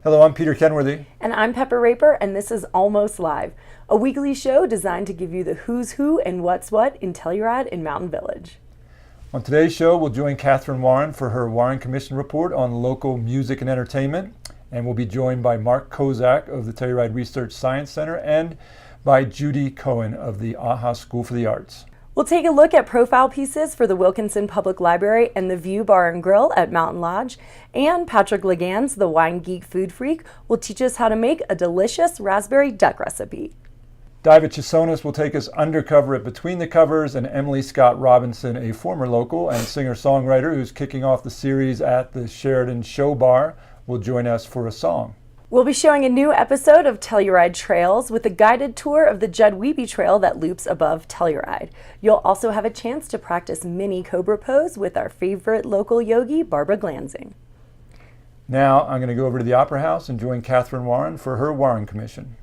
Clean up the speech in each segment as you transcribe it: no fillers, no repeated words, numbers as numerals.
Hello, I'm Peter Kenworthy. And I'm Pepper Raper, and this is Almost Live, a weekly show designed to give you the who's who and what's what in Telluride and Mountain Village. On today's show, we'll join Catherine Warren for her Warren Commission report on local music and entertainment, and we'll be joined by Mark Kozak of the Telluride Research Science Center and by Judy Cohen of the AHA School for the Arts. We'll take a look at profile pieces for the Wilkinson Public Library and the View Bar and Grill at Mountain Lodge. And Patrick Legans, the wine geek food freak, will teach us how to make a delicious raspberry duck recipe. Diva Chisonis will take us undercover at Between the Covers, and Emily Scott Robinson, a former local and singer-songwriter who's kicking off the series at the Sheridan Show Bar, will join us for a song. We'll be showing a new episode of Telluride Trails with a guided tour of the Judd Wiebe Trail that loops above Telluride. You'll also have a chance to practice mini Cobra pose with our favorite local yogi, Barbara Glansing. Now I'm going to go over to the Opera House and join Catherine Warren for her Warren Commission.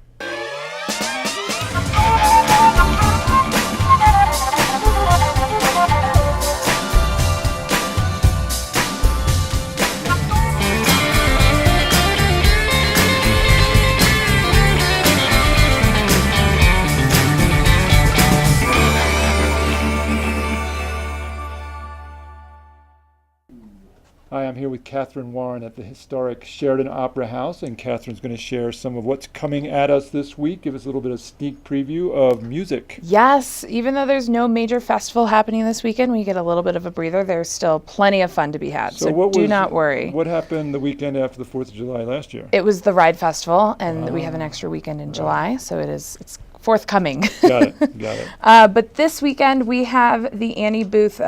Hi, I'm here with Catherine Warren at the historic Sheridan Opera House, and Catherine's going to share some of what's coming at us this week. Give us a little bit of sneak preview of music. Yes, even though there's no major festival happening this weekend, we get a little bit of a breather. There's still plenty of fun to be had, so do not worry. What happened the weekend after the 4th of July last year? It was the Ride Festival, and we have an extra weekend in July, so it's forthcoming. Got it. But this weekend we have the Annie Booth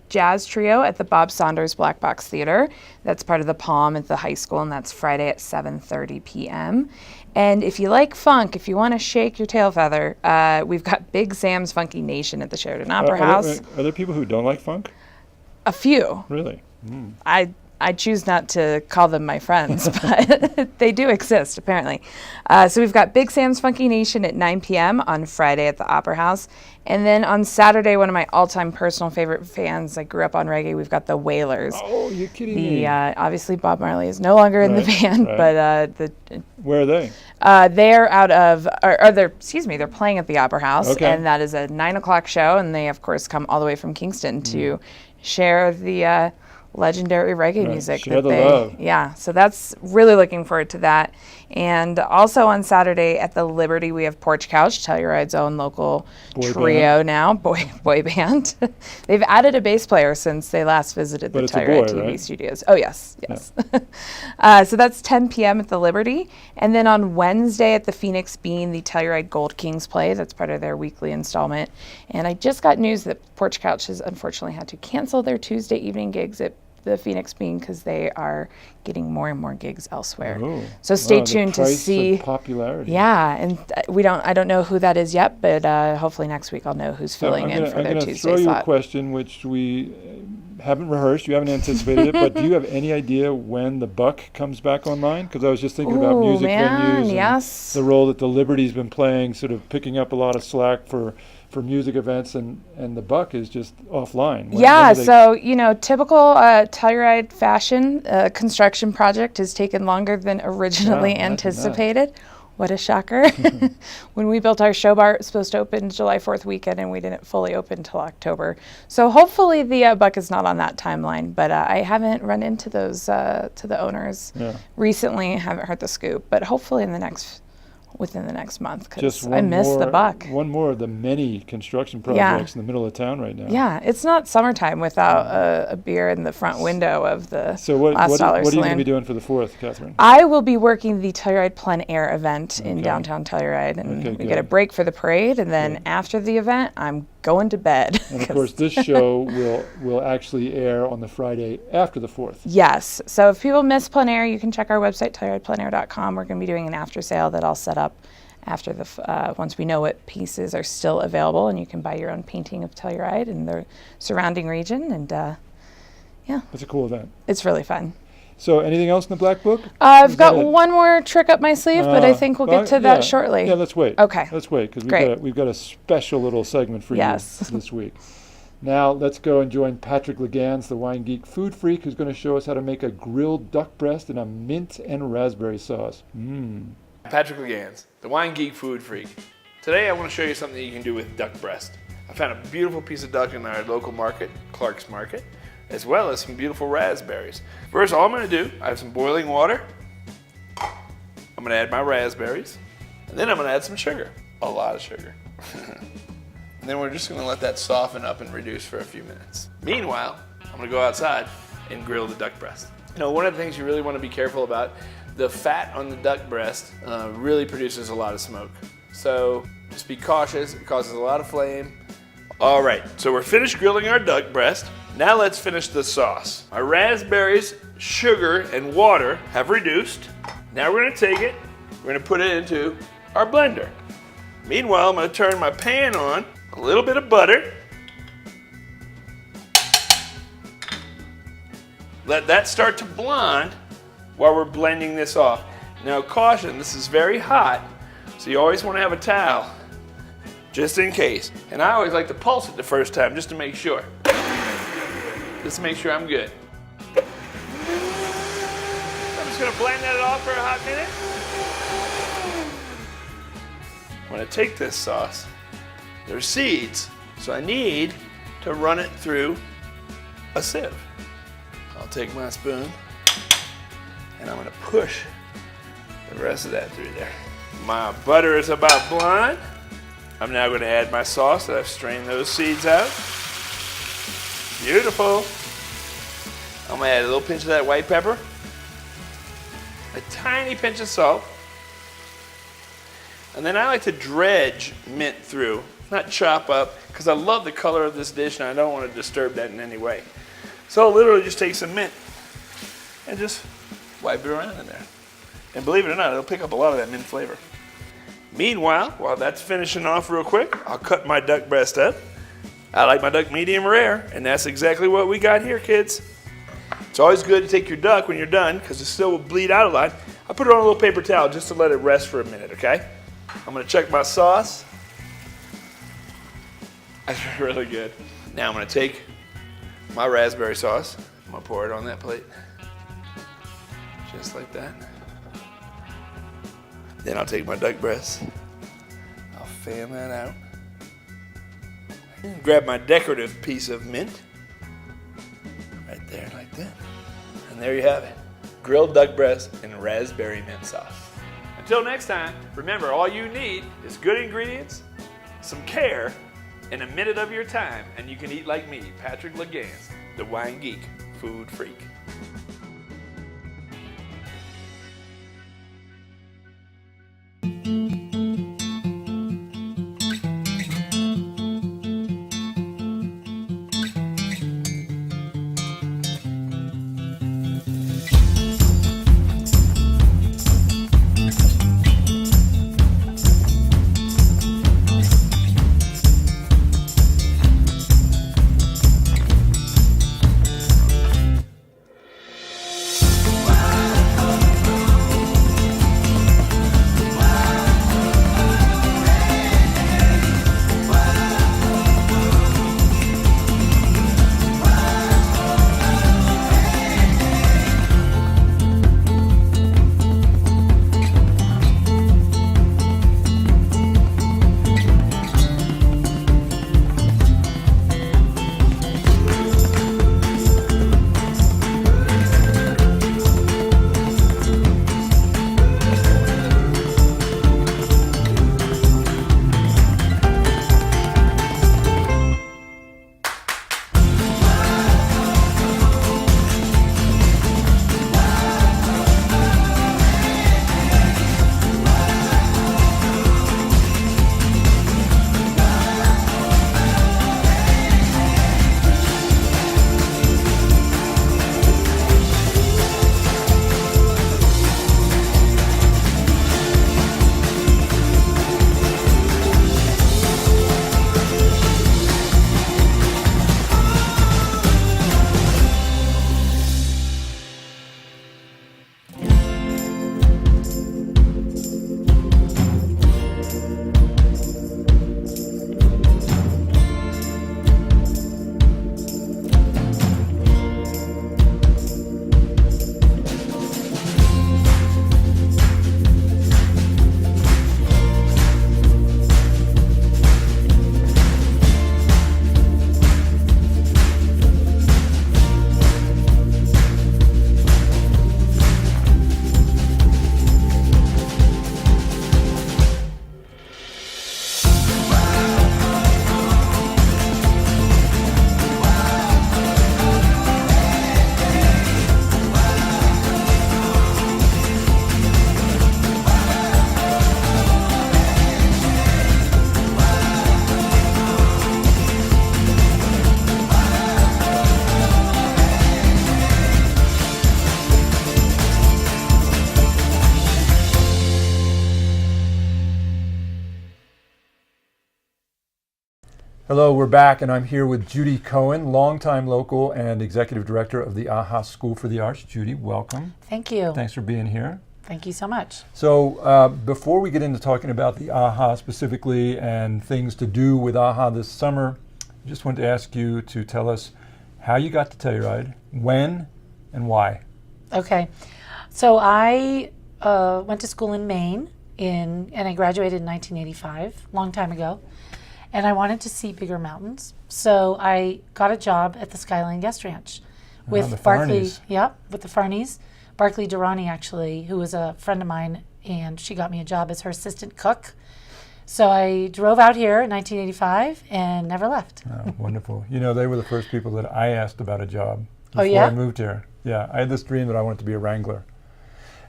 Jazz Trio at the Bob Saunders Black Box Theater. That's part of the Palm at the high school, and that's Friday at 7:30 p.m. And if you like funk, if you want to shake your tail feather, we've got Big Sam's Funky Nation at the Sheridan Opera House. Are there people who don't like funk? A few. Really? I choose not to call them my friends, but they do exist, apparently. So we've got Big Sam's Funky Nation at 9 p.m. on Friday at the Opera House. And then on Saturday, one of my all-time personal favorite bands, I grew up on reggae, we've got the Wailers. Oh, you're kidding me. Obviously, Bob Marley is no longer in the band, but... Where are they? They're out of... they're playing at the Opera House, and that is a 9 o'clock show, and they, of course, come all the way from Kingston to share the... legendary reggae music. Share the love. Yeah, so that's really looking forward to that. And also on Saturday at the Liberty, we have Porch Couch, Telluride's own local trio now, boy band. They've added a bass player since they last visited the Telluride TV studios. Oh, yes. Yeah. So that's 10 p.m. at the Liberty. And then on Wednesday at the Phoenix Bean, the Telluride Gold Kings play. That's part of their weekly installment. And I just got news that Porch Couch has unfortunately had to cancel their Tuesday evening gigs at the Phoenix Bean because they are getting more and more gigs elsewhere. So stay tuned to see popularity. Yeah, and I don't know who that is yet, but hopefully next week I'll know who's filling in for their Tuesday slot. I'm going to throw you a question which we haven't rehearsed, you haven't anticipated it, but do you have any idea when the Buck comes back online? Because I was just thinking about music venues and the role that the Liberty's been playing, sort of picking up a lot of slack for music events, and the Buck is just offline. So, typical Telluride fashion, construction project has taken longer than originally anticipated. What a shocker. When we built our show bar, it was supposed to open July 4th weekend, and we didn't fully open until October. So hopefully the Buck is not on that timeline, but I haven't run into those, to the owners recently, haven't heard the scoop, but hopefully within the next month, because I miss the Buck. One more of the many construction projects in the middle of town right now. Yeah, it's not summertime without a beer in the front window of the Last Dollar Saloon. What are you going to be doing for the 4th, Catherine? I will be working the Telluride Plein Air event in downtown Telluride, and we get a break for the parade, and then after the event, I'm going to bed. And of course, this show will actually air on the Friday after the 4th. Yes. So if people miss Plein Air, you can check our website, TelluridePleinAir.com. We're going to be doing an after sale that I'll set up after once we know what pieces are still available, and you can buy your own painting of Telluride and the surrounding region. And it's a cool event. It's really fun. So anything else in the black book? I've got one more trick up my sleeve, but I think we'll get to that shortly. Yeah, let's wait. Okay. Let's wait, because we've got a special little segment for you this week. Now let's go and join Patrick Legans, the wine geek food freak, who's going to show us how to make a grilled duck breast in a mint and raspberry sauce. Patrick Legans, the wine geek food freak. Today I want to show you something you can do with duck breast. I found a beautiful piece of duck in our local market, Clark's Market, as well as some beautiful raspberries. First, all I'm going to do, I have some boiling water. I'm going to add my raspberries, and then I'm going to add some sugar, a lot of sugar. And then we're just going to let that soften up and reduce for a few minutes. Meanwhile, I'm going to go outside and grill the duck breast. You know, one of the things you really want to be careful about, the fat on the duck breast really produces a lot of smoke. So just be cautious, it causes a lot of flame. All right, so we're finished grilling our duck breast. Now let's finish the sauce. Our raspberries, sugar, and water have reduced. Now we're going to take it, we're going to put it into our blender. Meanwhile, I'm going to turn my pan on, a little bit of butter. Let that start to blonde while we're blending this off. Now caution, this is very hot, so you always want to have a towel, just in case. And I always like to pulse it the first time, just to make sure. Just to make sure I'm good. I'm just going to blend that off for a hot minute. I'm going to take this sauce. There's seeds, so I need to run it through a sieve. I'll take my spoon and I'm going to push the rest of that through there. My butter is about blonde. I'm now going to add my sauce that I've strained those seeds out. Beautiful. I'm going to add a little pinch of that white pepper, a tiny pinch of salt, and then I like to dredge mint through, not chop up, because I love the color of this dish and I don't want to disturb that in any way. So I'll literally just take some mint and just wipe it around in there. And believe it or not, it'll pick up a lot of that mint flavor. Meanwhile, while that's finishing off real quick, I'll cut my duck breast up. I like my duck medium rare, and that's exactly what we got here, kids. It's always good to take your duck when you're done, because it still will bleed out a lot. I put it on a little paper towel just to let it rest for a minute, okay? I'm gonna check my sauce. That's really good. Now I'm gonna take my raspberry sauce. I'm gonna pour it on that plate. Just like that. Then I'll take my duck breast. I'll fan that out. Grab my decorative piece of mint. Right there, like that. And there you have it. Grilled duck breast and raspberry mint sauce. Until next time, remember all you need is good ingredients, some care, and a minute of your time, and you can eat like me, Patrick Legans, the wine geek, food freak. Hello, we're back, and I'm here with Judy Cohen, longtime local and executive director of the AHA School for the Arts. Judy, welcome. Thank you. Thanks for being here. Thank you so much. So before we get into talking about the AHA specifically and things to do with AHA this summer, I just wanted to ask you to tell us how you got to Telluride, when, and why. Okay. So I went to school in Maine, and I graduated in 1985, long time ago. And I wanted to see bigger mountains. So I got a job at the Skyline Guest Ranch with the Barclay. Farneys. Yep, with the Farneys. Barclay Durrani, actually, who was a friend of mine, and she got me a job as her assistant cook. So I drove out here in 1985 and never left. Oh, wonderful. You know, they were the first people that I asked about a job before yeah? I moved here. Yeah, I had this dream that I wanted to be a wrangler.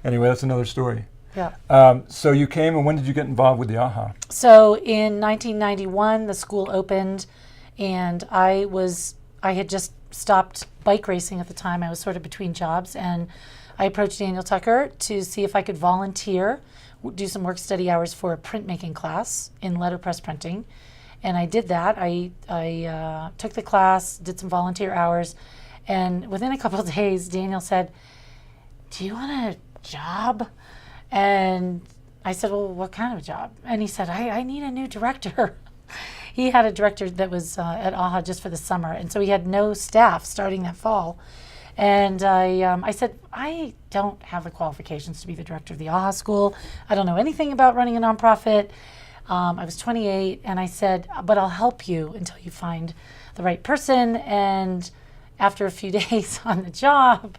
Anyway, that's another story. Yeah. So you came, and when did you get involved with the AHA? So in 1991, the school opened, and I had just stopped bike racing at the time. I was sort of between jobs, and I approached Daniel Tucker to see if I could volunteer, do some work study hours for a printmaking class in letterpress printing. And I did that. I took the class, did some volunteer hours, and within a couple of days, Daniel said, "Do you want a job?" And I said, "Well, what kind of a job?" And he said, I need a new director. He had a director that was at AHA just for the summer, and so he had no staff starting that fall. And I said, "I don't have the qualifications to be the director of the AHA school. I don't know anything about running a nonprofit." I was 28, and I said, "But I'll help you until you find the right person." And after a few days on the job,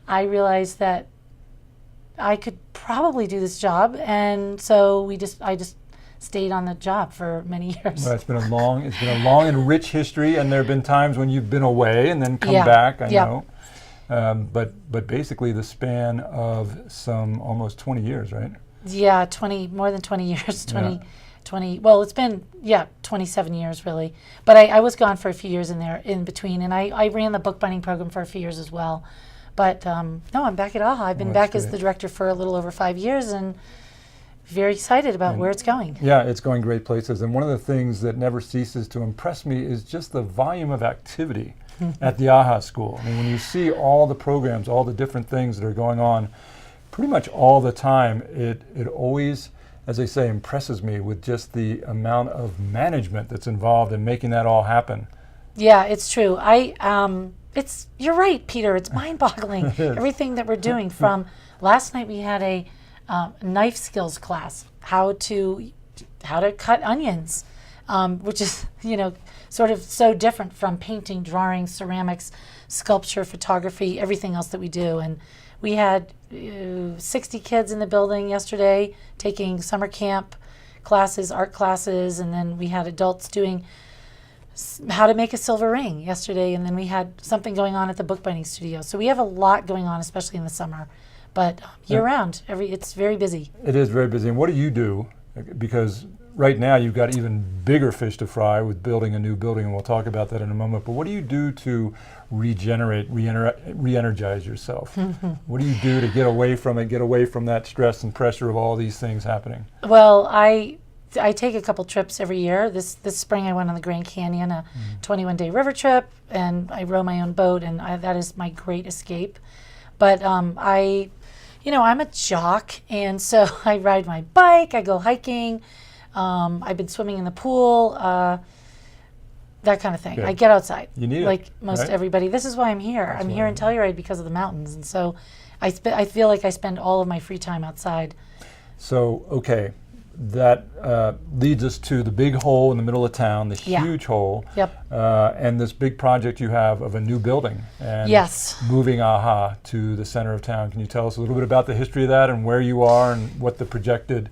I realized that I could probably do this job, and so I just stayed on the job for many years. Well, it's been a long and rich history, and there have been times when you've been away and then come back. I know, but basically the span of some almost 20 years, right? Yeah, more than 20 years. 20. Well, it's been 27 years really, but I was gone for a few years in between, and I ran the bookbinding program for a few years as well. But no, I'm back at AHA. I've been back as the director for a little over 5 years, and very excited about where it's going. Yeah, it's going great places. And one of the things that never ceases to impress me is just the volume of activity at the AHA school. I mean, when you see all the programs, all the different things that are going on pretty much all the time, it always, as I say, impresses me with just the amount of management that's involved in making that all happen. Yeah, it's true. You're right, Peter. It's mind-boggling. Everything that we're doing. From last night, we had a knife skills class, how to cut onions, which is sort of so different from painting, drawing, ceramics, sculpture, photography, everything else that we do. And we had 60 kids in the building yesterday taking summer camp classes, art classes, and then we had adults doing how to make a silver ring yesterday, and then we had something going on at the bookbinding studio. So we have a lot going on, especially in the summer, but year-round, it's very busy. It is very busy. And what do you do? Because right now you've got even bigger fish to fry with building a new building, and we'll talk about that in a moment. But what do you do to regenerate, re-energize yourself? What do you do to get away from it, get away from that stress and pressure of all these things happening? Well, I take a couple trips every year. This spring I went on the Grand Canyon, a 21-day river trip, and I row my own boat, and that is my great escape. But I'm a jock, and so I ride my bike, I go hiking, I've been swimming in the pool, that kind of thing. Good. I get outside, you need like it, most right? everybody. This is why I'm here. I'm here in Telluride because of the mountains, and so I feel like I spend all of my free time outside. So, okay. That leads us to the big hole in the middle of town, the huge hole, and this big project you have of a new building and moving AHA to the center of town. Can you tell us a little bit about the history of that and where you are and what the projected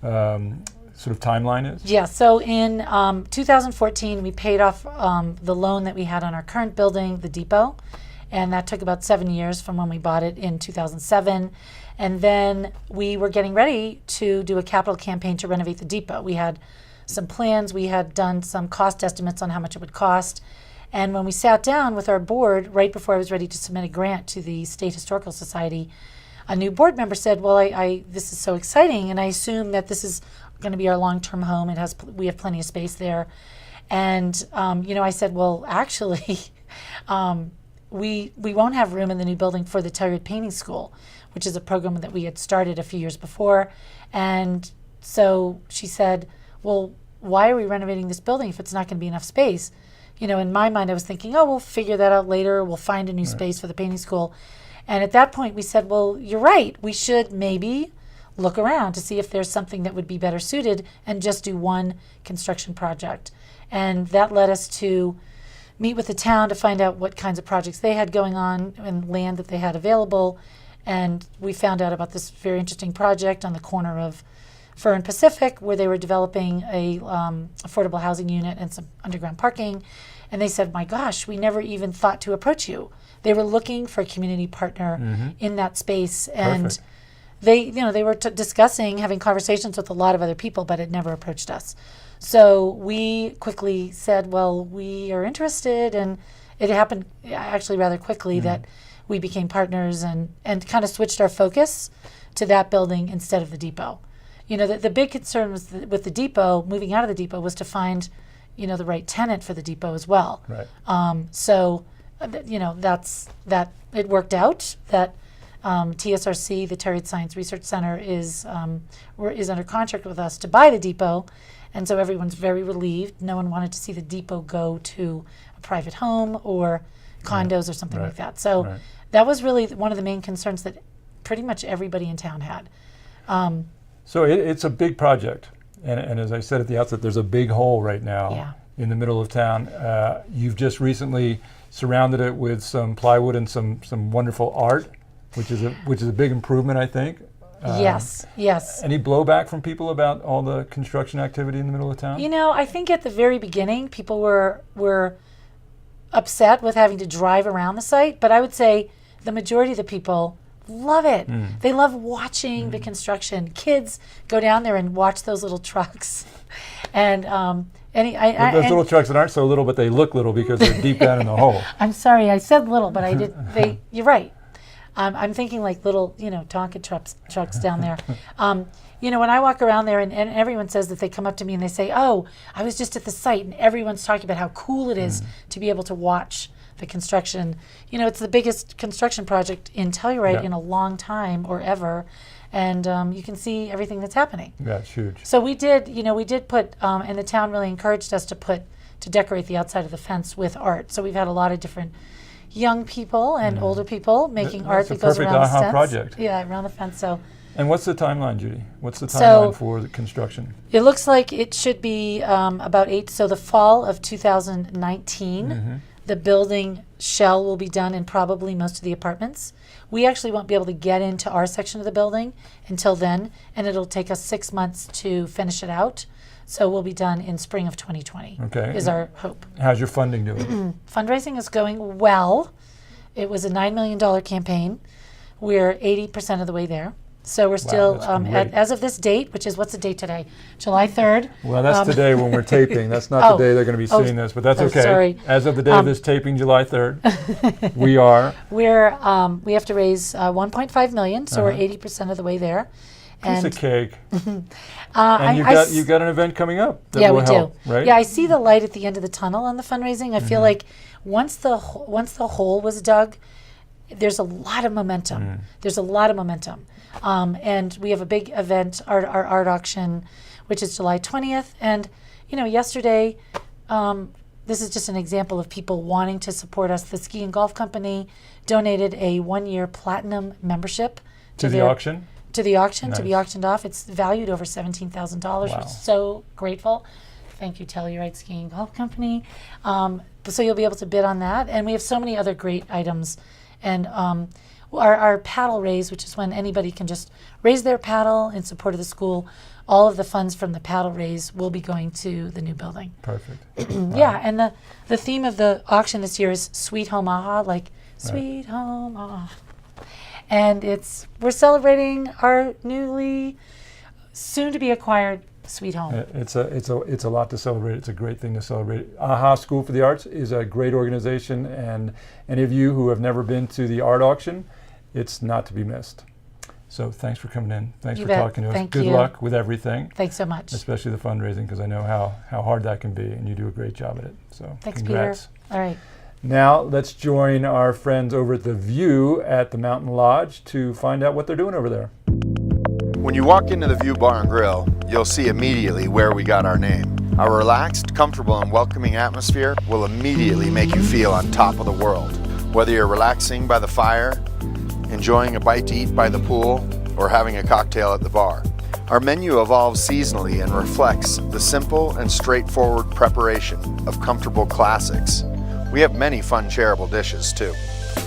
sort of timeline is? Yeah, so in 2014 we paid off the loan that we had on our current building, the depot, and that took about 7 years from when we bought it in 2007. And then we were getting ready to do a capital campaign to renovate the depot. We had some plans, we had done some cost estimates on how much it would cost. And when we sat down with our board, right before I was ready to submit a grant to the State Historical Society, a new board member said, well, this is so exciting, and I assume that this is going to be our long-term home. We have plenty of space there. And, I said, well, actually, we won't have room in the new building for the Telluride Painting School, which is a program that we had started a few years before. And so she said, well, why are we renovating this building if it's not going to be enough space? In my mind, I was thinking, oh, we'll figure that out later. We'll find a new space for the painting school. And at that point, we said, well, you're right. We should maybe look around to see if there's something that would be better suited and just do one construction project. And that led us to meet with the town to find out what kinds of projects they had going on and land that they had available. And we found out about this very interesting project on the corner of Fur and Pacific, where they were developing a affordable housing unit and some underground parking. And they said, my gosh, we never even thought to approach you. They were looking for a community partner in that space. And Perfect. they were discussing, having conversations with a lot of other people, but had never approached us. So we quickly said, well, we are interested. And it happened actually rather quickly that we became partners and kind of switched our focus to that building instead of the depot. The big concern was with the depot, moving out of the depot, was to find, the right tenant for the depot as well. Right. That's that. It worked out that TSRC, the Telluride Science Research Center, is under contract with us to buy the depot, and so everyone's very relieved. No one wanted to see the depot go to a private home or condos or something like that. So that was really one of the main concerns that pretty much everybody in town had. So it's a big project, and as I said at the outset, there's a big hole right now in the middle of town. You've just recently surrounded it with some plywood and some wonderful art, which is a big improvement, I think. Yes. Any blowback from people about all the construction activity in the middle of town? I think at the very beginning, people were upset with having to drive around the site, but I would say the majority of the people love it. They love watching the construction. Kids go down there and watch those little trucks. And those little trucks that aren't so little, but they look little because they're deep down in the hole. I'm sorry, I said little, but I did. You're right. I'm thinking like little, Tonka trucks down there. When I walk around there and everyone says that they come up to me and they say, oh, I was just at the site, and everyone's talking about how cool it is to be able to watch the construction. It's the biggest construction project in Telluride in a long time or ever. And you can see everything that's happening. Yeah, it's huge. So we did put, and the town really encouraged us to decorate the outside of the fence with art. So we've had a lot of different young people and older people making art that goes around the fence. Project. Yeah, around the fence. So. And what's the timeline, Judy? What's the timeline for the construction? It looks like it should be about the fall of 2019. The building shell will be done in probably most of the apartments. We actually won't be able to get into our section of the building until then, and it'll take us 6 months to finish it out. So we'll be done in spring of 2020, is our hope. How's your funding doing? Fundraising is going well. It was a $9 million campaign. We're 80% of the way there. So we're still, as of this date, which is, what's the date today? July 3rd. Well, that's today when we're taping. That's not the day they're going to be seeing this, but that's okay. Sorry. As of the day of this taping, July 3rd, we have to raise 1.5 million, so we're 80% of the way there. Piece of cake. And you've got an event coming up that will help, right? Yeah, I see the light at the end of the tunnel on the fundraising. I feel like once the hole was dug, there's a lot of momentum. And we have a big event, our art auction, which is July 20th. And, yesterday, this is just an example of people wanting to support us. The Ski and Golf Company donated a 1-year platinum membership to the auction? To the auction, to be auctioned off. It's valued over $17,000. We're so grateful. Thank you, Telluride Ski and Golf Company. So you'll be able to bid on that. And we have so many other great items. And our paddle raise, which is when anybody can just raise their paddle in support of the school, all of the funds from the paddle raise will be going to the new building. Perfect. Yeah, and the theme of the auction this year is Sweet Home Aha, like Sweet Home Aha. And we're celebrating our newly, soon to be acquired Sweet Home. It's a lot to celebrate. It's a great thing to celebrate. AHA School for the Arts is a great organization, and any of you who have never been to the art auction, it's not to be missed. So thanks for coming in. Thanks You for bet. talking to us. Thank Good you. luck with everything, Thanks so much. especially the fundraising, because I know how hard that can be, and you do a great job at it. So Thanks, congrats. Peter. All right. Now let's join our friends over at The View at the Mountain Lodge to find out what they're doing over there. When you walk into the View Bar and Grill, you'll see immediately where we got our name. Our relaxed, comfortable, and welcoming atmosphere will immediately make you feel on top of the world. Whether you're relaxing by the fire, enjoying a bite to eat by the pool, or having a cocktail at the bar. Our menu evolves seasonally and reflects the simple and straightforward preparation of comfortable classics. We have many fun shareable dishes too.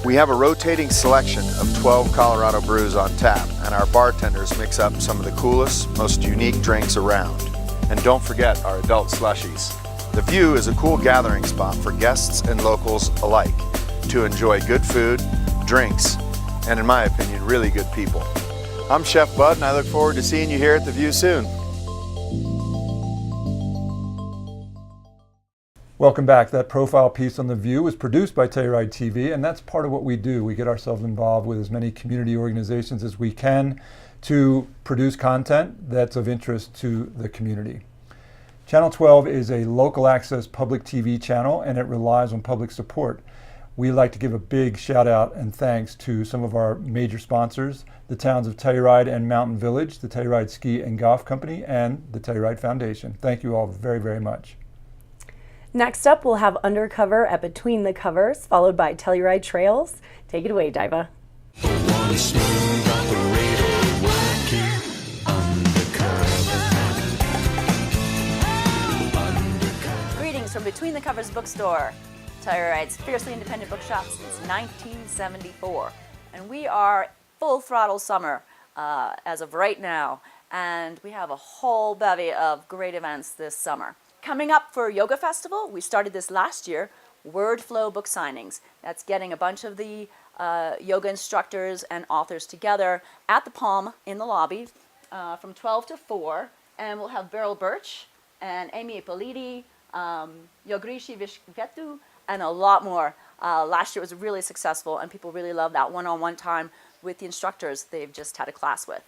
We have a rotating selection of 12 Colorado brews on tap, and our bartenders mix up some of the coolest, most unique drinks around. And don't forget our adult slushies. The View is a cool gathering spot for guests and locals alike to enjoy good food, drinks, and in my opinion, really good people. I'm Chef Bud, and I look forward to seeing you here at The View soon. Welcome back. That profile piece on The View was produced by Telluride TV, and that's part of what we do. We get ourselves involved with as many community organizations as we can to produce content that's of interest to the community. Channel 12 is a local access public TV channel, and it relies on public support. We'd like to give a big shout out and thanks to some of our major sponsors, the towns of Telluride and Mountain Village, the Telluride Ski and Golf Company, and the Telluride Foundation. Thank you all very, very much. Next up, we'll have Undercover at Between the Covers, followed by Telluride Trails. Take it away, Diva. Greetings from Between the Covers bookstore, Telluride's fiercely independent bookshop since 1974. And we are full throttle summer as of right now. And we have a whole bevy of great events this summer. Coming up for Yoga Festival, we started this last year, Word Flow book signings. That's getting a bunch of the yoga instructors and authors together at the Palm in the lobby from 12 to 4. And we'll have Beryl Birch and Amy Ippoliti, Yogrishi Vishvetu, and a lot more. Last year was really successful, and people really love that one-on-one time with the instructors they've just had a class with.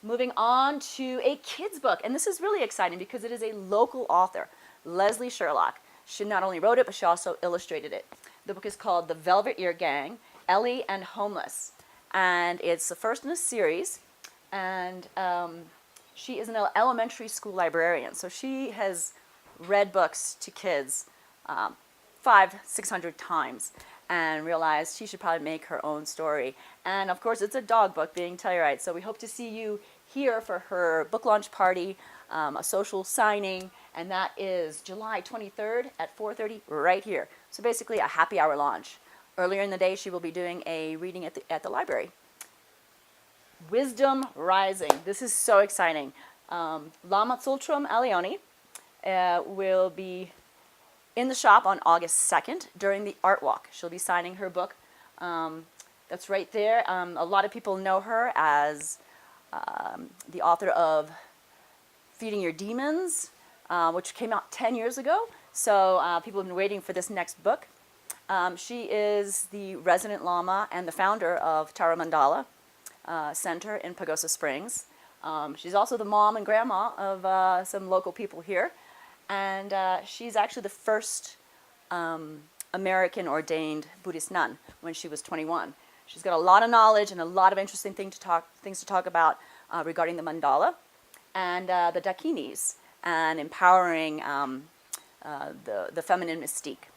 Moving on to a kid's book, and this is really exciting because it is a local author, Leslie Sherlock. She not only wrote it, but she also illustrated it. The book is called The Velvet Ear Gang, Ellie and Homeless, and it's the first in a series, and she is an elementary school librarian, so she has read books to kids 500-600 times and realized she should probably make her own story. And of course, it's a dog book, being Telluride, so we hope to see you here for her book launch party, a social signing, and that is July 23rd at 4:30 right here. So basically a happy hour launch. Earlier in the day, she will be doing a reading at the library. Wisdom Rising. This is so exciting. Lama Tsultrum Alioni will be in the shop on August 2nd during the art walk. She'll be signing her book. That's right there. A lot of people know her as the author of Feeding Your Demons, which came out 10 years ago. So people have been waiting for this next book. She is the resident Lama and the founder of Tara Mandala Center in Pagosa Springs. She's also the mom and grandma of some local people here. And she's actually the first American ordained Buddhist nun when she was 21. She's got a lot of knowledge and a lot of interesting things to talk about regarding the mandala and the dakinis and empowering the feminine mystique.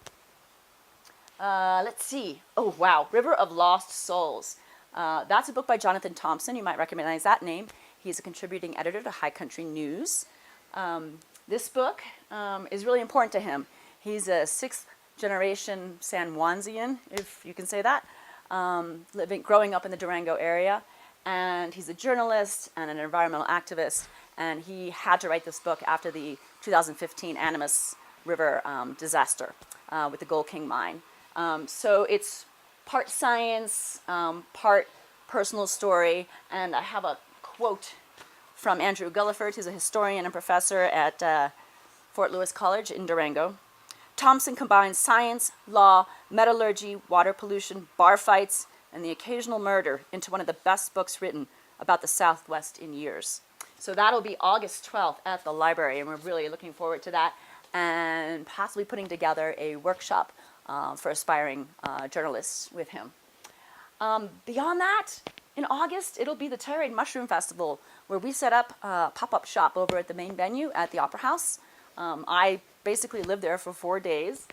Let's see. Oh, wow. River of Lost Souls. That's a book by Jonathan Thompson. You might recognize that name. He's a contributing editor to High Country News. This book is really important to him. He's a sixth generation San Juanzian, if you can say that, growing up in the Durango area. And he's a journalist and an environmental activist. And he had to write this book after the 2015 Animas River disaster with the Gold King mine. So it's part science, part personal story. And I have a quote from Andrew Gulliford, who's a historian and professor at Fort Lewis College in Durango. Thompson combines science, law, metallurgy, water pollution, bar fights, and the occasional murder into one of the best books written about the Southwest in years. So that'll be August 12th at the library, and we're really looking forward to that, and possibly putting together a workshop for aspiring journalists with him. Beyond that, in August, it'll be the Telluride Mushroom Festival, where we set up a pop-up shop over at the main venue at the Opera House. I basically lived there for 4 days.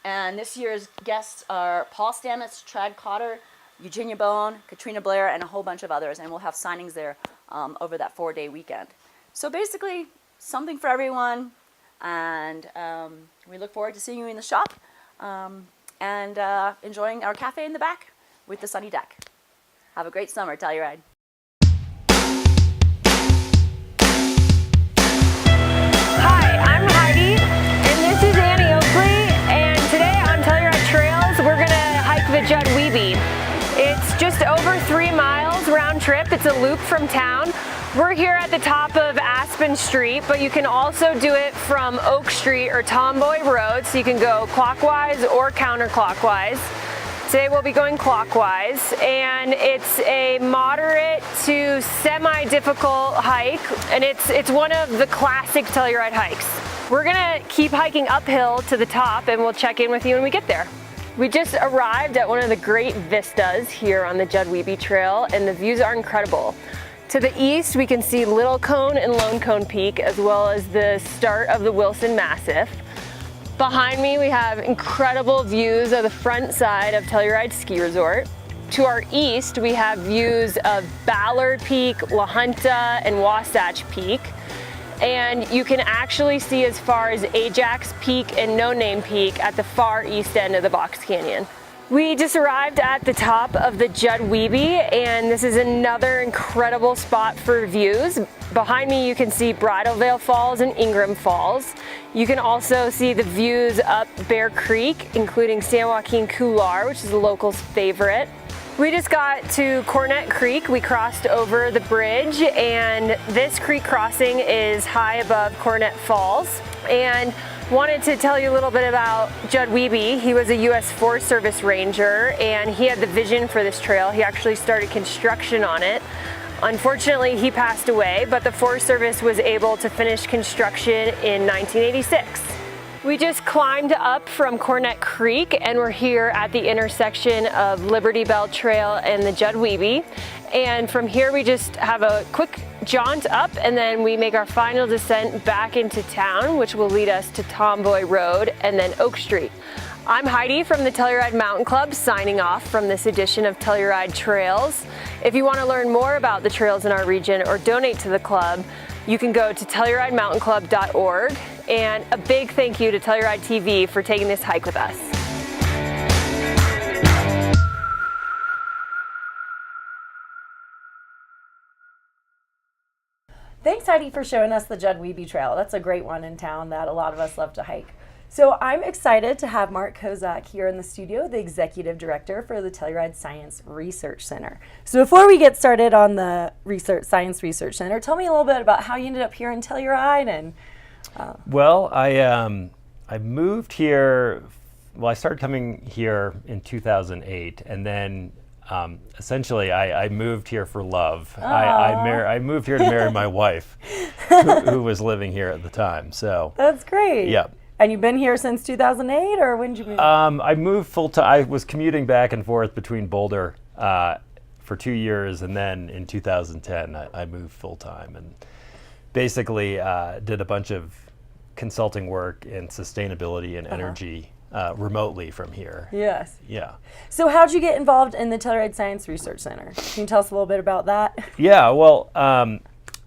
And this year's guests are Paul Stamets, Trad Cotter, Eugenia Bone, Katrina Blair, and a whole bunch of others. And we'll have signings there over that 4-day weekend. So basically, something for everyone. And we look forward to seeing you in the shop and enjoying our cafe in the back with the sunny deck. Have a great summer, Telluride. Hi, I'm Heidi, and this is Annie Oakley, and today on Telluride Trails, we're going to hike the Judd Weeby. It's just over 3 miles round trip. It's a loop from town. We're here at the top of Aspen Street, but you can also do it from Oak Street or Tomboy Road, so you can go clockwise or counterclockwise. Today we'll be going clockwise, and it's a moderate to semi-difficult hike, and it's one of the classic Telluride hikes. We're gonna keep hiking uphill to the top, and we'll check in with you when we get there. We just arrived at one of the great vistas here on the Judd Weeby Trail, and the views are incredible. To the east, we can see Little Cone and Lone Cone Peak, as well as the start of the Wilson Massif. Behind me, we have incredible views of the front side of Telluride Ski Resort. To our east, we have views of Ballard Peak, La Junta, and Wasatch Peak. And you can actually see as far as Ajax Peak and No Name Peak at the far east end of the Box Canyon. We just arrived at the top of the Judd Weeby, and this is another incredible spot for views. Behind me you can see Bridal Veil Falls and Ingram Falls. You can also see the views up Bear Creek, including San Joaquin Couloir, which is the locals' favorite. We just got to Cornet Creek. We crossed over the bridge, and this creek crossing is high above Cornet Falls. And wanted to tell you a little bit about Judd Weeby. He was a U.S. Forest Service Ranger, and he had the vision for this trail. He actually started construction on it. Unfortunately, he passed away, but the Forest Service was able to finish construction in 1986. We just climbed up from Cornet Creek, and we're here at the intersection of Liberty Bell Trail and the Judd Weeby. And from here we just have a quick jaunt up, and then we make our final descent back into town, which will lead us to Tomboy Road and then Oak Street. I'm Heidi from the Telluride Mountain Club, signing off from this edition of Telluride Trails. If you want to learn more about the trails in our region or donate to the club, you can go to TellurideMountainClub.org. And a big thank you to Telluride TV for taking this hike with us. Thanks, Heidi, for showing us the Judd Weeby Trail. That's a great one in town that a lot of us love to hike. So I'm excited to have Mark Kozak here in the studio, the Executive Director for the Telluride Science Research Center. So before we get started on the Science Research Center, tell me a little bit about how you ended up here in Telluride. And Well, I moved here. Well, I started coming here in 2008, and then essentially I moved here for love. I moved here to marry my wife, who was living here at the time. So that's great. Yeah. And you've been here since 2008, or when did you move? I moved full time. I was commuting back and forth between Boulder for 2 years, and then in 2010 I moved full time and basically did a bunch of consulting work in sustainability and energy remotely from here. Yes. Yeah. So how'd you get involved in the Telluride Science Research Center? Can you tell us a little bit about that? Yeah, well,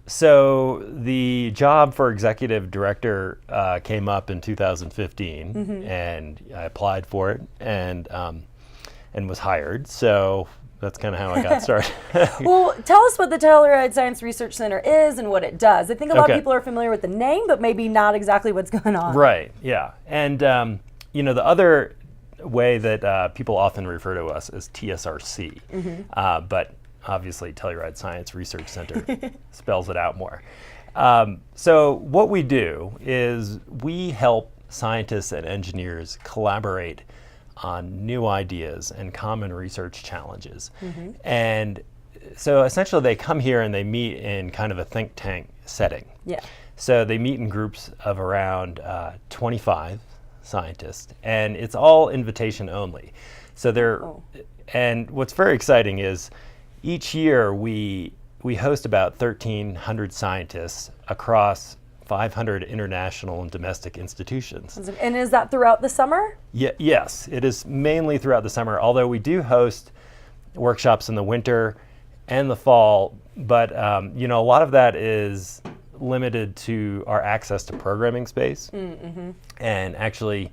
so the job for executive director came up in 2015, and I applied for it and was hired. So that's kind of how I got started. Well, tell us what the Telluride Science Research Center is and what it does. I think a lot of people are familiar with the name, but maybe not exactly what's going on. Right, yeah. And, the other way that people often refer to us is TSRC, but obviously Telluride Science Research Center spells it out more. So what we do is we help scientists and engineers collaborate on new ideas and common research challenges. And so essentially they come here and they meet in kind of a think tank setting. Yeah. So they meet in groups of around 25 scientists, and it's all invitation only. So and what's very exciting is each year we host about 1,300 scientists across 500 international and domestic institutions. And is that throughout the summer? Yes, it is mainly throughout the summer, although we do host workshops in the winter and the fall, but a lot of that is limited to our access to programming space. And actually,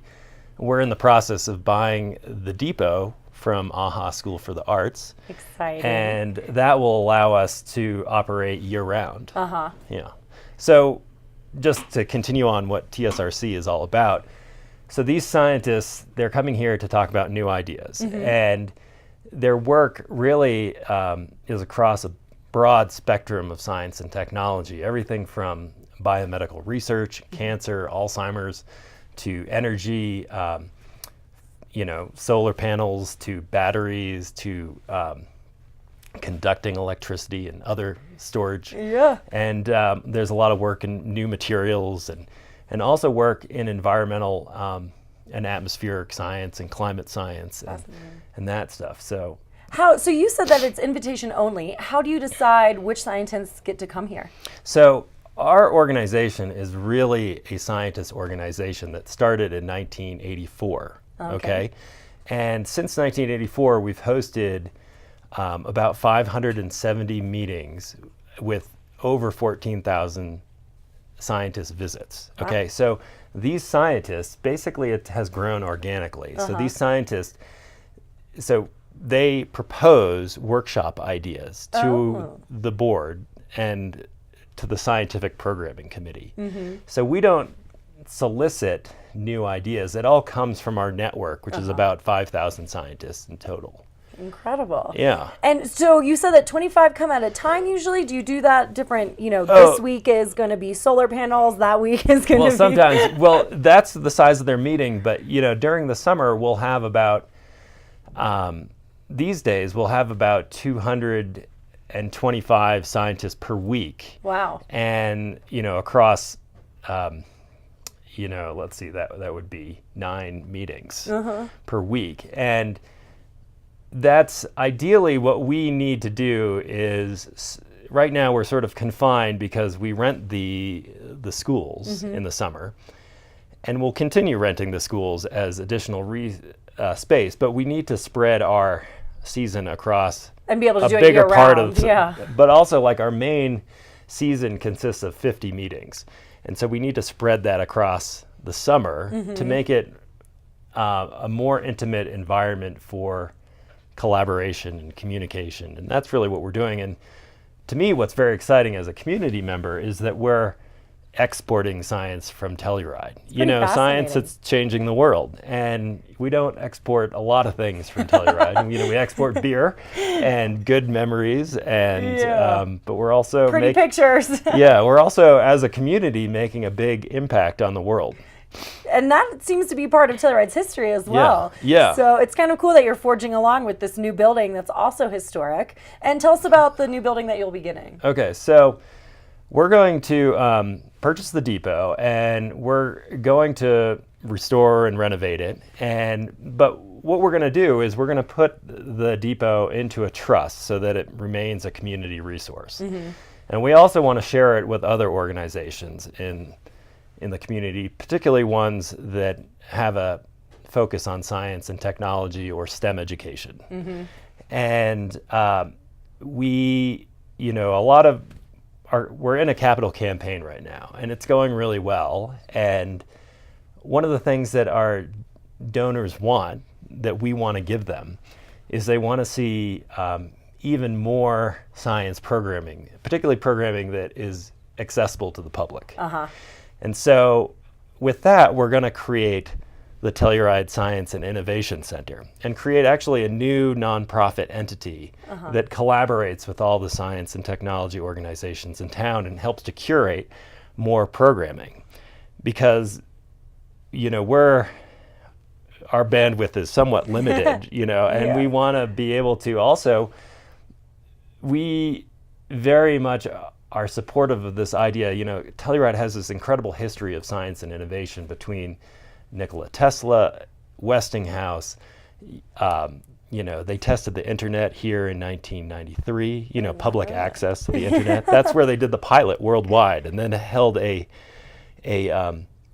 we're in the process of buying the depot from AHA School for the Arts. Exciting. And that will allow us to operate year-round. Yeah. So just to continue on what TSRC is all about, so these scientists, they're coming here to talk about new ideas. And their work really is across a broad spectrum of science and technology, everything from biomedical research, cancer, Alzheimer's, to energy, solar panels, to batteries, to conducting electricity and other storage. Yeah. And there's a lot of work in new materials and also work in environmental and atmospheric science and climate science and that stuff. So you said that it's invitation only. How do you decide which scientists get to come here? So our organization is really a scientist organization that started in 1984. Okay. And since 1984, we've hosted about 570 meetings with over 14,000 scientist visits. Okay. So these scientists, basically it has grown organically. So these scientists, they propose workshop ideas to the board and to the scientific programming committee. So we don't solicit new ideas. It all comes from our network, which is about 5,000 scientists in total. Incredible. Yeah. And so you said that 25 come at a time usually. Do you do that different, this week is going to be solar panels, that week is going to be... Sometimes, that's the size of their meeting, but, during the summer, we'll have about, these days, we'll have about 225 scientists per week. Wow. And, across, let's see, that would be 9 meetings per week. And that's ideally what we need to do is, right now we're sort of confined because we rent the schools in the summer. And we'll continue renting the schools as additional space, but we need to spread our season across and be able to a do bigger it part year-round. of but also like our main season consists of 50 meetings, and so we need to spread that across the summer to make it a more intimate environment for collaboration and communication. And that's really what we're doing. And to me, what's very exciting as a community member is that we're exporting science from Telluride. Science that's changing the world. And we don't export a lot of things from Telluride. We export beer and good memories, and but we're also pretty pictures. We're also, as a community, making a big impact on the world. And that seems to be part of Telluride's history as well. Yeah. So it's kind of cool that you're forging along with this new building that's also historic. And tell us about the new building that you'll be getting. Okay, so we're going to purchase the depot, and we're going to restore and renovate it. But what we're going to do is we're going to put the depot into a trust so that it remains a community resource. And we also want to share it with other organizations in the community, particularly ones that have a focus on science and technology or STEM education. And we're in a capital campaign right now, and it's going really well. And one of the things that our donors want, that we want to give them, is they want to see even more science programming, particularly programming that is accessible to the public. And so with that, we're going to create the Telluride Science and Innovation Center and create actually a new nonprofit entity that collaborates with all the science and technology organizations in town and helps to curate more programming. Because, our bandwidth is somewhat limited, you know, and we want to be able to also, we very much are supportive of this idea. You know, Telluride has this incredible history of science and innovation between Nikola Tesla, Westinghouse. You know, they tested the internet here in 1993, you know, public access to the internet. That's where they did the pilot worldwide, and then held an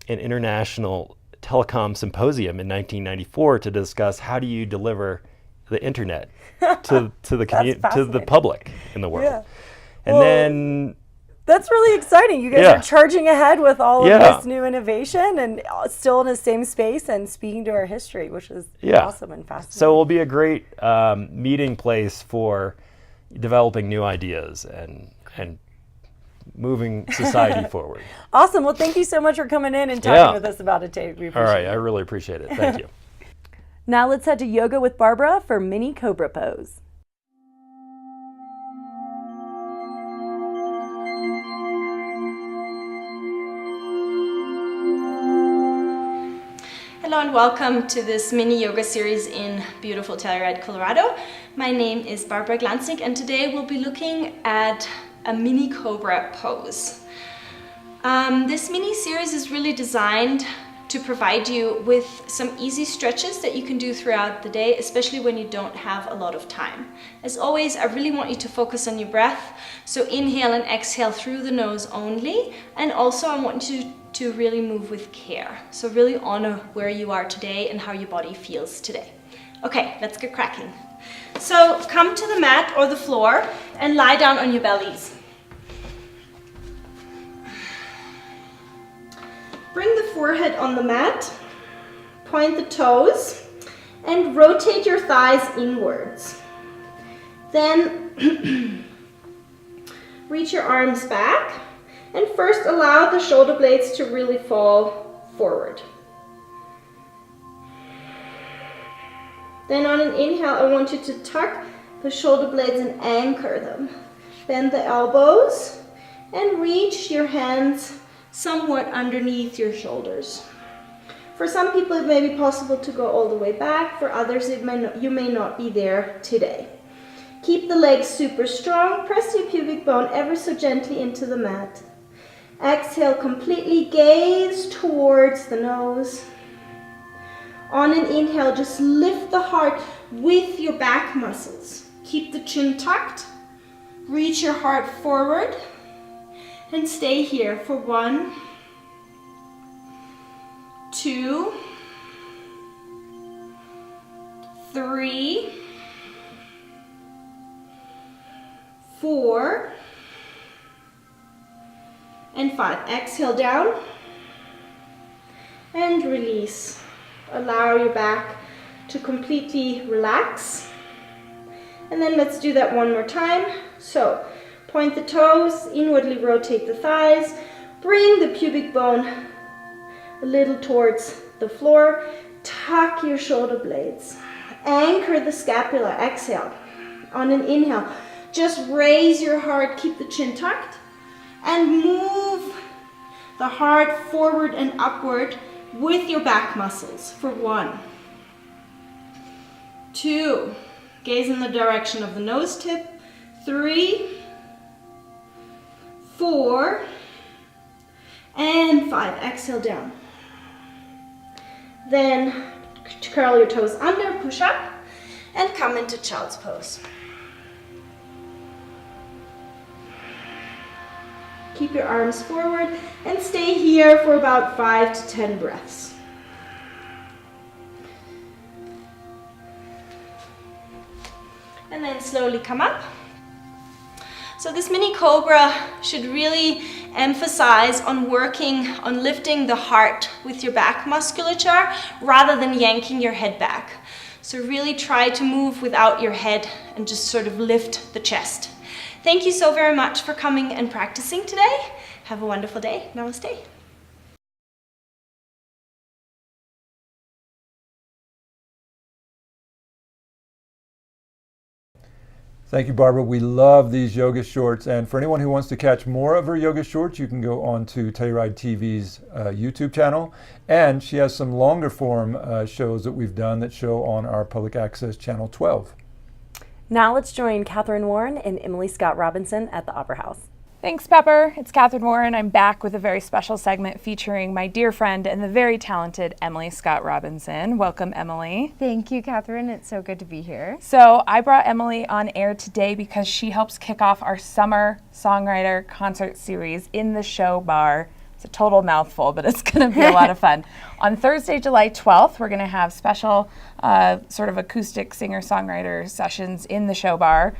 international telecom symposium in 1994 to discuss how do you deliver the internet to the community, to the public in the world. Yeah. And then that's really exciting. You guys are charging ahead with all of this new innovation and still in the same space and speaking to our history, which is awesome and fascinating. So it will be a great meeting place for developing new ideas and moving society forward. Awesome. Well, thank you so much for coming in and talking with us about it today. We appreciate All right. it. I really appreciate it. Thank you. Now let's head to yoga with Barbara for mini Cobra pose. Hello and welcome to this mini yoga series in beautiful Telluride, Colorado. My name is Barbara Glansink and today we'll be looking at a mini Cobra pose. This mini series is really designed to provide you with some easy stretches that you can do throughout the day, especially when you don't have a lot of time. As always, I really want you to focus on your breath. So inhale and exhale through the nose only. And also I want you to really move with care. So really honor where you are today and how your body feels today. Okay, let's get cracking. So come to the mat or the floor and lie down on your bellies. Bring the forehead on the mat, point the toes, and rotate your thighs inwards. Then reach your arms back, and first allow the shoulder blades to really fall forward. Then on an inhale, I want you to tuck the shoulder blades and anchor them. Bend the elbows and reach your hands somewhat underneath your shoulders. For some people it may be possible to go all the way back, for others you may not be there today. Keep the legs super strong, press your pubic bone ever so gently into the mat. Exhale, completely gaze towards the nose. On an inhale, just lift the heart with your back muscles. Keep the chin tucked, reach your heart forward, and stay here for 1, 2, 3, 4, and 5. Exhale down and release. Allow your back to completely relax. And then let's do that one more time. So point the toes, inwardly rotate the thighs, bring the pubic bone a little towards the floor, tuck your shoulder blades, anchor the scapula, exhale. On an inhale, just raise your heart, keep the chin tucked, and move the heart forward and upward with your back muscles for 1, 2, gaze in the direction of the nose tip, 3, 4, and 5. Exhale down. Then curl your toes under, push up, and come into child's pose. Keep your arms forward and stay here for about 5 to 10 breaths. And then slowly come up. So this mini Cobra should really emphasize on working on lifting the heart with your back musculature rather than yanking your head back. So really try to move without your head and just sort of lift the chest. Thank you so very much for coming and practicing today. Have a wonderful day. Namaste. Thank you, Barbara. We love these yoga shorts. And for anyone who wants to catch more of her yoga shorts, you can go on to Telluride TV's YouTube channel. And she has some longer form shows that we've done that show on our public access channel 12. Now let's join Catherine Warren and Emily Scott Robinson at the Opera House. Thanks, Pepper. It's Catherine Warren. I'm back with a very special segment featuring my dear friend and the very talented Emily Scott Robinson. Welcome, Emily. Thank you, Catherine. It's so good to be here. So I brought Emily on air today because she helps kick off our summer songwriter concert series in the Show Bar. It's a total mouthful, but it's going to be a lot of fun. On Thursday, July 12th, we're going to have special sort of acoustic singer-songwriter sessions in the Show Bar,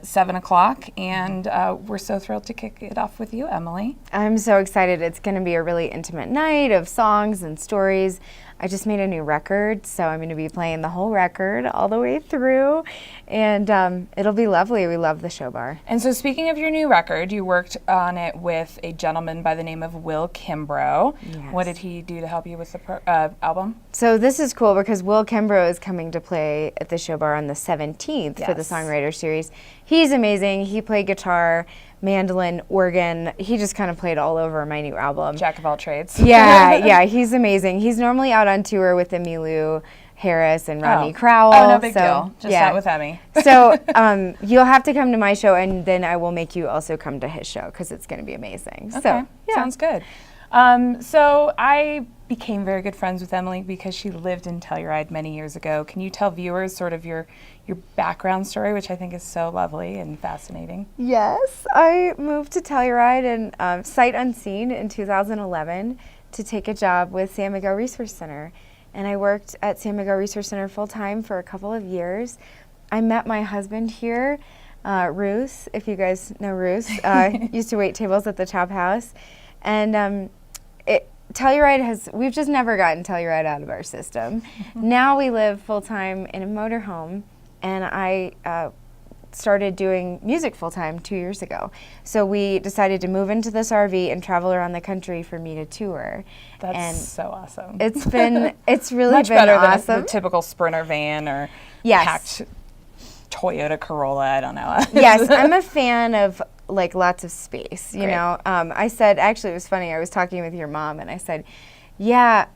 7 o'clock, and we're so thrilled to kick it off with you, Emily. I'm so excited. It's going to be a really intimate night of songs and stories. I just made a new record, so I'm going to be playing the whole record all the way through, and it'll be lovely. We love the Show Bar. And so speaking of your new record, you worked on it with a gentleman by the name of Will Kimbrough. Yes. What did he do to help you with the album? So this is cool because Will Kimbrough is coming to play at the Show Bar on the 17th for the Songwriter Series. He's amazing. He played guitar, mandolin, organ. He just kind of played all over my new album. Jack of all trades. Yeah, he's amazing. He's normally out on tour with Emmylou Harris and Rodney Crowell. Oh, no big deal. Just not with Emmy. So you'll have to come to my show, and then I will make you also come to his show because it's going to be amazing. Okay, so sounds good. So I became very good friends with Emily because she lived in Telluride many years ago. Can you tell viewers sort of your background story, which I think is so lovely and fascinating? Yes, I moved to Telluride and sight unseen in 2011 to take a job with San Miguel Resource Center. And I worked at San Miguel Resource Center full-time for a couple of years. I met my husband here, Ruth, if you guys know Ruth, used to wait tables at the Chop House. And Telluride we've just never gotten Telluride out of our system. Now we live full-time in a motorhome, and I started doing music full-time 2 years ago. So we decided to move into this RV and travel around the country for me to tour. That's so awesome. It's really much been better awesome. than the typical Sprinter van or Yes. packed Toyota Corolla. I don't know. Yes, I'm a fan of like lots of space, you know. I said, actually it was funny, I was talking with your mom and I said, yeah,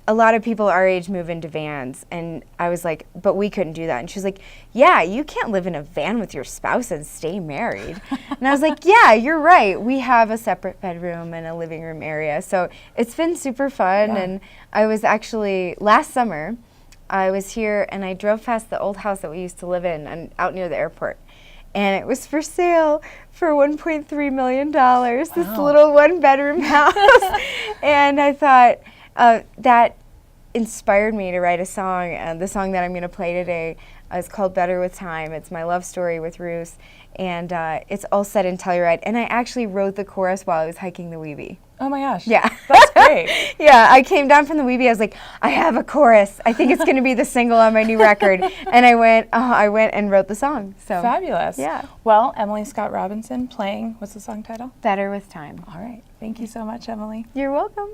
a lot of people our age move into vans, and I was like, but we couldn't do that. And she was like, yeah, you can't live in a van with your spouse and stay married. And I was like, yeah, you're right. We have a separate bedroom and a living room area. So it's been super fun. Yeah. And I was actually, last summer, I was here and I drove past the old house that we used to live in and out near the airport. And it was for sale for $1.3 million, this little one-bedroom house. And I thought, that inspired me to write a song. The song that I'm going to play today is called Better With Time. It's my love story with Ruth, and it's all set in Telluride. And I actually wrote the chorus while I was hiking the Weeby. Oh my gosh. Yeah. That's great. Yeah, I came down from the Weeby. I was like, I have a chorus. I think it's going to be the single on my new record. And I went and wrote the song. So Fabulous. Yeah. Well, Emily Scott Robinson playing, what's the song title? Better With Time. All right. Thank you so much, Emily. You're welcome.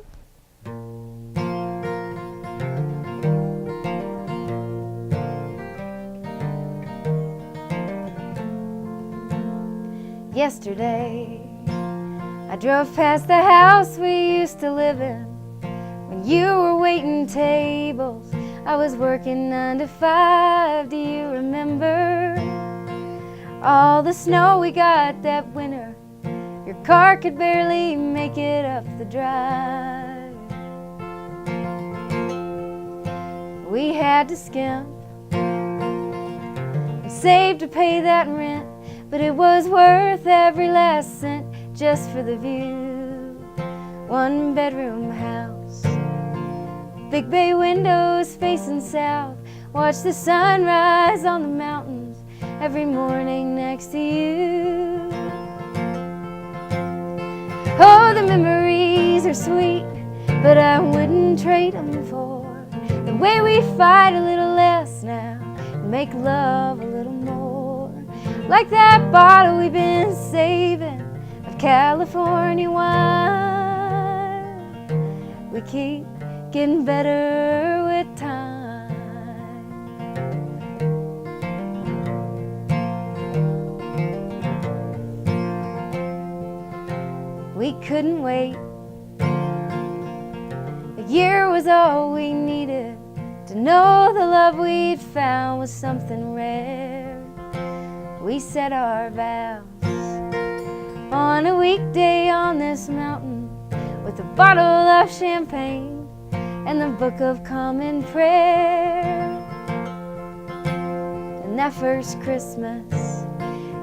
Yesterday, I drove past the house we used to live in. When you were waiting tables, I was working 9 to 5. Do you remember all the snow we got that winter? Your car could barely make it up the drive. We had to skimp and save to pay that rent, but it was worth every last cent just for the view. One-bedroom house, big bay windows facing south. Watch the sunrise on the mountains every morning next to you. Oh, the memories are sweet, but I wouldn't trade them for the way we fight a little less now and make love a little more. Like that bottle we've been saving of California wine. We keep getting better with time. we couldn't wait. A year was all we needed to know the love we'd found was something rare. We said our vows on a weekday on this mountain with a bottle of champagne and the Book of Common Prayer. And that first Christmas,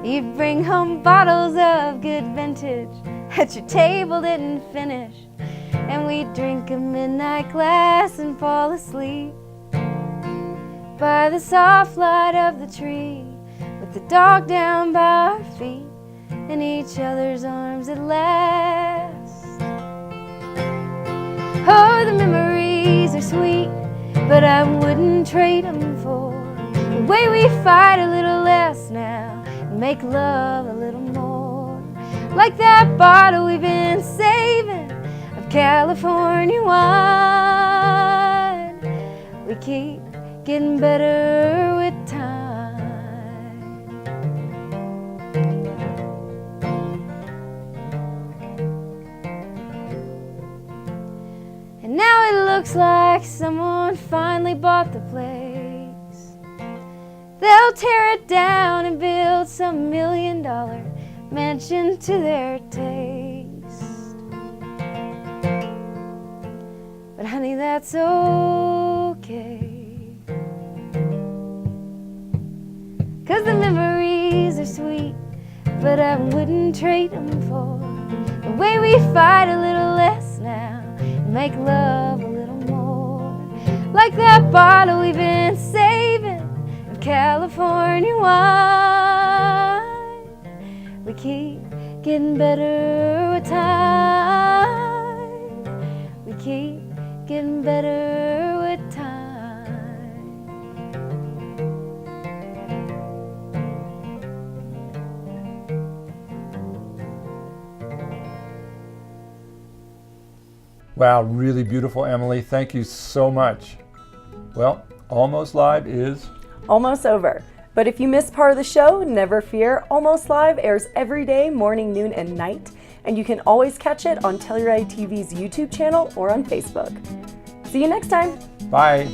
you'd bring home bottles of good vintage that your table didn't finish, and we'd drink a midnight glass and fall asleep by the soft light of the tree, with the dog down by our feet in each other's arms at last. Oh, the memories are sweet, but I wouldn't trade them for the way we fight a little less now and make love a little more. Like that bottle we've been saving of California wine. We keep getting better with time. And now it looks like someone finally bought the place. They'll tear it down and build some $1 million mansion to their taste. But honey, that's okay, 'cause the memories are sweet, but I wouldn't trade them for the way we fight a little less now and make love a little more. Like that bottle we've been saving of California wine. We keep getting better with time. We keep getting better with time. Wow, really beautiful, Emily. Thank you so much. Well, Almost Live is almost over. But if you missed part of the show, never fear. Almost Live airs every day, morning, noon, and night. And you can always catch it on Telluride TV's YouTube channel or on Facebook. See you next time. Bye.